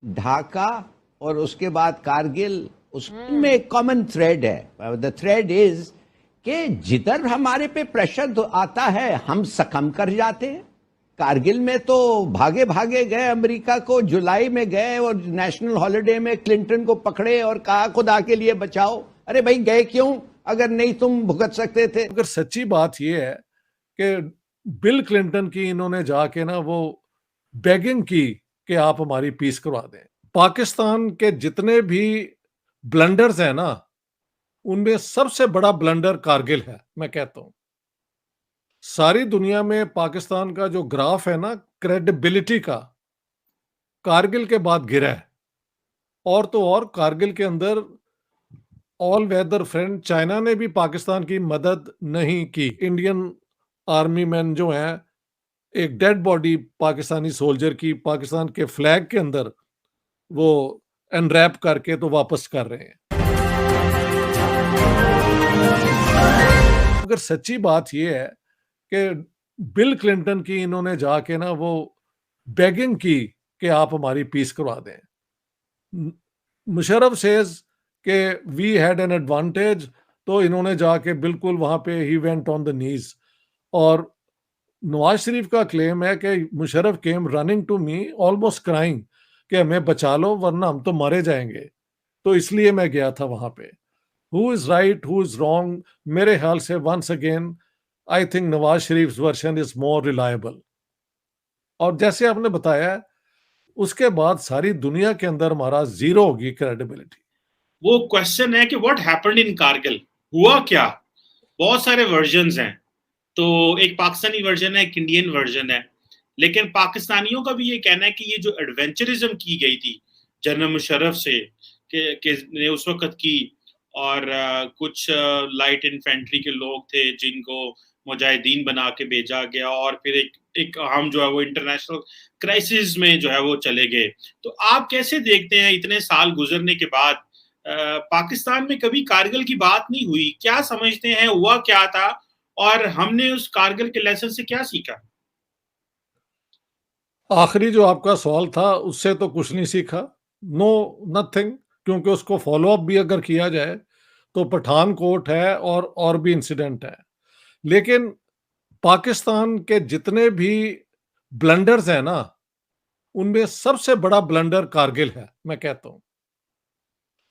ढाका और उसके बाद कारगिल, उसमें एक कॉमन थ्रेड है। द थ्रेड इज कि जिधर हमारे पे प्रेशर आता है हम सकम कर जाते हैं। कारगिल में तो भागे भागे गए, अमेरिका को जुलाई में गए और नेशनल हॉलिडे में क्लिंटन को पकड़े और कहा खुदा के लिए बचाओ। अरे भाई गए क्यों अगर नहीं तुम भुगत सकते थे? अगर सच्ची बात यह है कि बिल क्लिंटन की इन्होंने जाके ना वो बेगिंग की कि आप हमारी पीस करवा दें। पाकिस्तान के जितने भी ब्लंडर्स हैं ना, उनमें सबसे बड़ा ब्लंडर कारगिल है। मैं कहता हूं सारी दुनिया में पाकिस्तान का जो ग्राफ है ना क्रेडिबिलिटी का, कारगिल के बाद गिरा है। और तो और कारगिल के अंदर ऑल वेदर फ्रेंड चाइना ने भी पाकिस्तान की मदद नहीं की। इंडियन आर्मी मैन जो हैं, एक डेड बॉडी पाकिस्तानी सोल्जर की पाकिस्तान के फ्लैग के अंदर वो अनरैप करके तो वापस कर रहे हैं। अगर सच्ची बात यह है कि बिल क्लिंटन की इन्होंने जाके ना वो बेगिंग की कि आप हमारी पीस करवा दें। मुशर्रफ सेज कि वी हैड एन एडवांटेज, तो इन्होंने जाके बिल्कुल वहां पे ही वेंट ऑन द नीज। और नवाज शरीफ का क्लेम है कि Musharraf came running to me almost crying कि हमें बचा लो वरना हम तो मारे जाएंगे, तो इसलिए मैं गया था वहां पे। Who is right who is wrong, मेरे ख्याल से once again I think Nawaz Sharif version is more reliable. और जैसे आपने बताया, उसके बाद सारी दुनिया के अंदर हमारा जीरो होगी क्रेडिबिलिटी। वो क्वेश्चन है कि व्हाट हैपेंड इन कारगिल, हुआ क्या? बहुत सारे वर्जन्स हैं, तो एक पाकिस्तानी वर्जन है, एक इंडियन वर्जन है, लेकिन पाकिस्तानियों का भी ये कहना है कि ये जो एडवेंचरिज्म की गई थी जनरल मुशर्रफ से कि ने उस वक्त की, और कुछ लाइट इन्फेंट्री के लोग थे जिनको मुजाहिदीन बना के भेजा गया, और फिर एक हम जो है वो इंटरनेशनल क्राइसिस में जो है वो चले गए। तो आप कैसे देखते हैं इतने साल गुजरने के बाद पाकिस्तान में कभी कारगिल की बात नहीं हुई? क्या समझते हैं हुआ क्या था, और हमने उस कारगिल के लेसन से क्या सीखा? आखिरी जो आपका सवाल था उससे तो कुछ नहीं सीखा, नो नथिंग, क्योंकि उसको फॉलो अप भी अगर किया जाए तो पठानकोट है और भी इंसिडेंट है। लेकिन पाकिस्तान के जितने भी ब्लंडर्स हैं ना, उनमें सबसे बड़ा ब्लंडर कारगिल है। मैं कहता हूं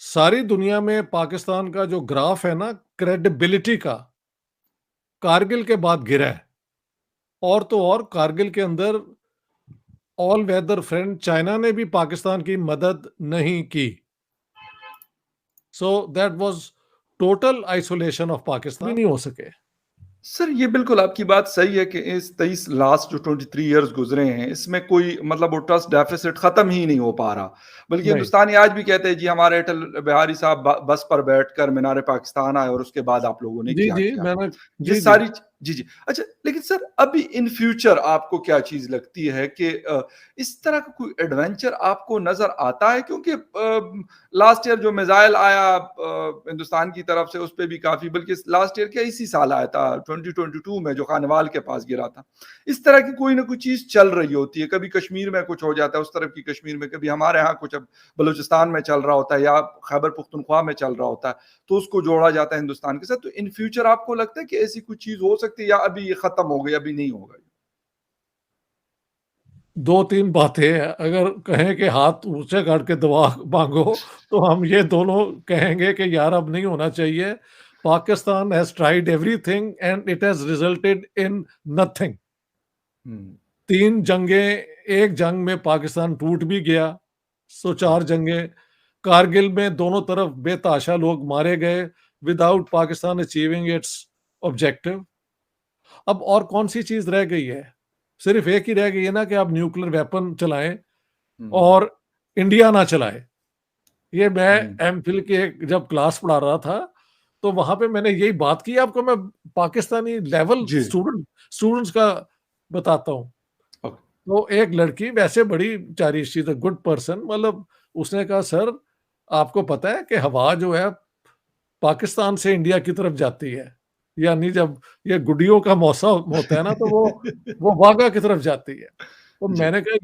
सारी दुनिया में पाकिस्तान का जो ग्राफ है ना क्रेडिबिलिटी का, कारगिल के बाद गिरा है। और तो और कारगिल के अंदर ऑल वेदर फ्रेंड चाइना ने भी पाकिस्तान की मदद नहीं की। So that was total isolation of Pakistan. भी नहीं हो सके। सर ये बिल्कुल आपकी बात सही है कि इस 23 लास्ट जो 23 इयर्स गुजरे हैं इसमें कोई मतलब वो ट्रस्ट डेफिसिट खत्म ही नहीं हो पा रहा। बल्कि हिंदुस्तानी आज भी कहते हैं जी हमारे अटल बिहारी साहब बस पर बैठकर मीनार पाकिस्तान आए और उसके बाद आप लोगों ने क्या किया। मैंने ये सारी जी। अच्छा, लेकिन सर अभी इन फ्यूचर आपको क्या चीज लगती है कि इस तरह का कोई एडवेंचर आपको नजर आता है? क्योंकि लास्ट ईयर जो मिसाइल आया हिंदुस्तान की तरफ से उस पर भी काफी, बल्कि लास्ट ईयर क्या इसी साल आया था 2022 में जो खानवाल के पास गिरा था। इस तरह की कोई ना कोई चीज चल रही होती है, कभी कश्मीर में कुछ हो जाता है उस तरफ की कश्मीर में, कभी हमारे यहाँ कुछ अब बलूचिस्तान में चल रहा होता है या खैबर पुख्तनख्वा में चल रहा होता है, तो उसको जोड़ा जाता है हिंदुस्तान के साथ। तो इन फ्यूचर आपको लगता है कि ऐसी कुछ चीज हो सकती है या अभी ये खत्म हो गई, अभी नहीं होगा? दो तीन बातें, अगर कहें कि हाथ ऊंचे करके दुआ मांगो तो हम ये दोनों कहेंगे कि यार अब नहीं होना चाहिए। Pakistan has tried everything and it has resulted in nothing. 3 जंगें, एक जंग में पाकिस्तान टूट भी गया, 104 जंगें। कारगिल में दोनों तरफ बेतहाशा लोग मारे गए without Pakistan achieving it's objective. अब और कौन सी चीज रह गई है? सिर्फ एक ही रह गई है ना कि आप न्यूक्लियर वेपन चलाएं और इंडिया ना चलाए। ये मैं एमफिल के जब क्लास पढ़ा रहा था तो वहां पे मैंने यही बात की। आपको मैं पाकिस्तानी लेवल स्टूडेंट्स का बताता हूँ। तो एक लड़की वैसे बड़ी बेचारी, she is a good person, मतलब उसने कहा सर आपको पता है कि हवा जो है पाकिस्तान से इंडिया की तरफ जाती है, यानी जब ये गुडियों का मौसम होता है ना तो वो वाघा की तरफ जाती है। तो मैंने कहा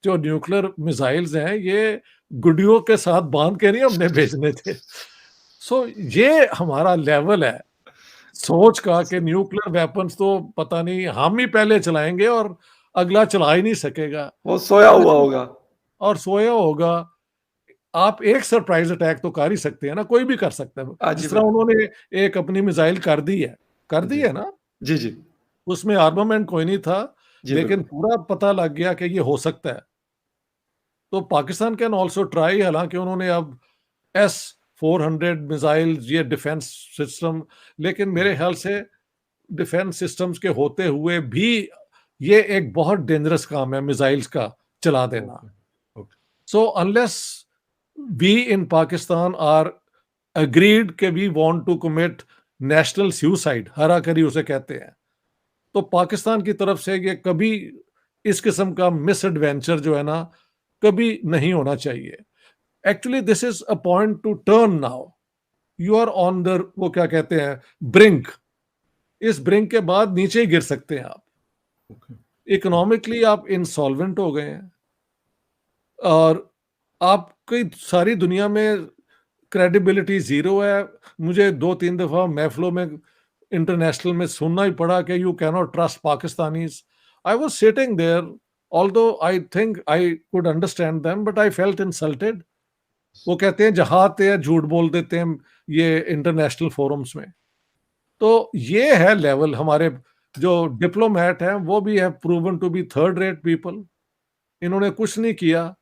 जो न्यूक्लियर मिसाइल्स हैं ये गुडियों के साथ बांध के नहीं हमने भेजने थे। सो ये हमारा लेवल है सोच का कि न्यूक्लियर वेपन्स तो पता नहीं हम ही पहले चलाएंगे और अगला चला ही नहीं सकेगा वो सोया हुआ होगा। और सोया होगा। आप एक सरप्राइज अटैक तो कर ही सकते हैं ना, कोई भी कर सकता है। जिस तरह उन्होंने एक अपनी मिसाइल कर दी है ना, जी जी उसमें आर्मामेंट कोई नहीं था, लेकिन बिल्कुल। पूरा पता लग गया कि ये हो सकता है। तो पाकिस्तान कैन ऑल्सो ट्राई, हालांकि उन्होंने अब S-400 मिसाइल ये डिफेंस सिस्टम, लेकिन मेरे ख्याल से डिफेंस सिस्टम्स के होते हुए भी ये एक बहुत डेंजरस काम है मिसाइल्स का चला देना। So unless we in Pakistan are agreed के we want to commit national suicide, हरा करी उसे कहते हैं, तो पाकिस्तान की तरफ से ये कभी इस किस्म का मिस एडवेंचर जो है ना कभी नहीं होना चाहिए। Actually this is a point to turn now, you are on the वो क्या कहते हैं ब्रिंक, इस ब्रिंक के बाद नीचे ही गिर सकते हैं आप। इकोनॉमिकली आप इंसॉल्वेंट हो गए हैं और आपकी सारी दुनिया में क्रेडिबिलिटी जीरो है। मुझे 2-3 दफा महफिलों में इंटरनेशनल में सुनना ही पड़ा कि you can not trust Pakistanis. I was sitting there, although I think I could understand them, but I felt insulted. वो कहते हैं जहां आते हैं झूठ बोल देते हैं ये इंटरनेशनल फोरम्स में। तो ये है लेवल। हमारे जो डिप्लोमेट हैं वो भी है proven to be third rate people. इन्होंने कुछ नहीं किया,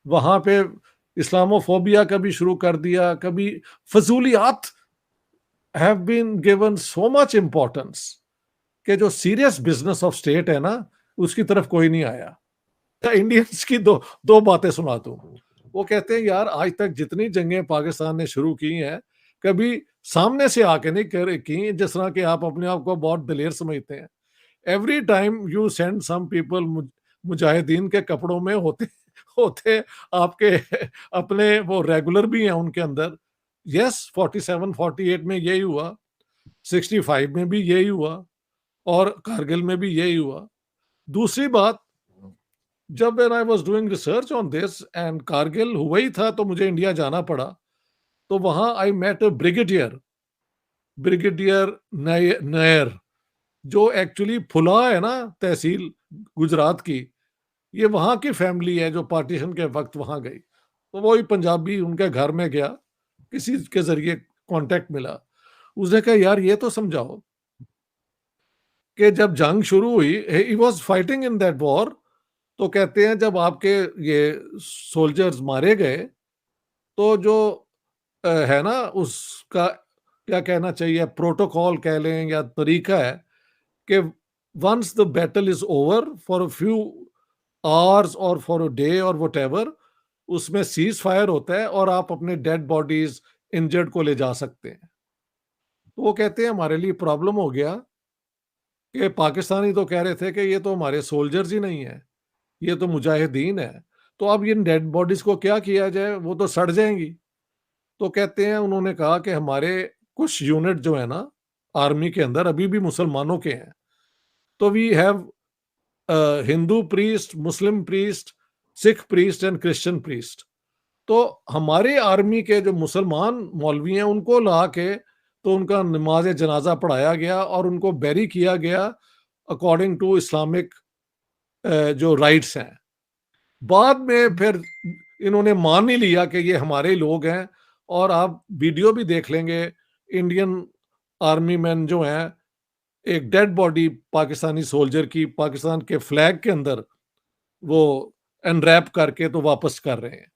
वहां पे इस्लामोफोबिया कभी शुरू कर दिया, कभी फजूलियात have been given so much importance कि जो सीरियस बिजनेस ऑफ स्टेट है ना उसकी तरफ कोई नहीं आया। इंडियंस की दो बातें सुना दूं। वो कहते हैं यार आज तक जितनी जंगें पाकिस्तान ने शुरू की हैं कभी सामने से आके नहीं की, जिस तरह के आप अपने आप को बहुत दलेर समझते हैं। Every time you send some people मुजाहिदीन के कपड़ों में होते आपके अपने वो रेगुलर भी हैं उनके अंदर। यस 47-48 में यही हुआ, 65 में भी यही हुआ और कारगिल में भी यही हुआ। दूसरी बात, जब when I was doing research on this and Kargil हुआ ही था तो मुझे इंडिया जाना पड़ा, तो वहां I met a brigadier Nair जो एक्चुअली फुला है ना तहसील गुजरात की, ये वहां की फैमिली है जो पार्टीशन के वक्त वहां गई। तो वही पंजाबी उनके घर में गया, किसी के जरिए कांटेक्ट मिला, उसने कहा यार ये तो समझाओ कि जब जंग शुरू हुई, he was fighting in that war, तो कहते हैं जब आपके ये सोल्जर्स मारे गए तो जो है ना उसका क्या कहना चाहिए, प्रोटोकॉल कह लें या तरीका है कि once the battle is over for a few hours और फॉर अ डे और व्हाटएवर, उसमें सीज फायर होता है और आप अपने डेड बॉडीज इंजर्ड को ले जा सकते हैं। तो वो कहते हैं हमारे लिए प्रॉब्लम हो गया कि पाकिस्तानी तो कह रहे थे कि ये तो हमारे सोल्जर्स ही नहीं है, ये तो मुजाहिदीन है, तो अब इन डेड बॉडीज को क्या किया जाए, वो तो सड़ जाएंगी। तो कहते हैं उन्होंने कहा कि हमारे कुछ यूनिट जो है ना आर्मी के अंदर अभी भी मुसलमानों के हैं, तो we have Hindu priest, Muslim priest, Sikh priest and Christian priest. तो हमारे आर्मी के जो मुसलमान मौलवी हैं उनको ला के तो उनका नमाज जनाजा पढ़ाया गया और उनको बैरी किया गया अकॉर्डिंग टू इस्लामिक जो राइट्स हैं। बाद में फिर इन्होंने मान ही लिया कि ये हमारे लोग हैं, और आप वीडियो भी देख लेंगे, इंडियन आर्मी मैन जो हैं एक डेड बॉडी पाकिस्तानी सोल्जर की पाकिस्तान के फ्लैग के अंदर वो अनरैप करके तो वापस कर रहे हैं।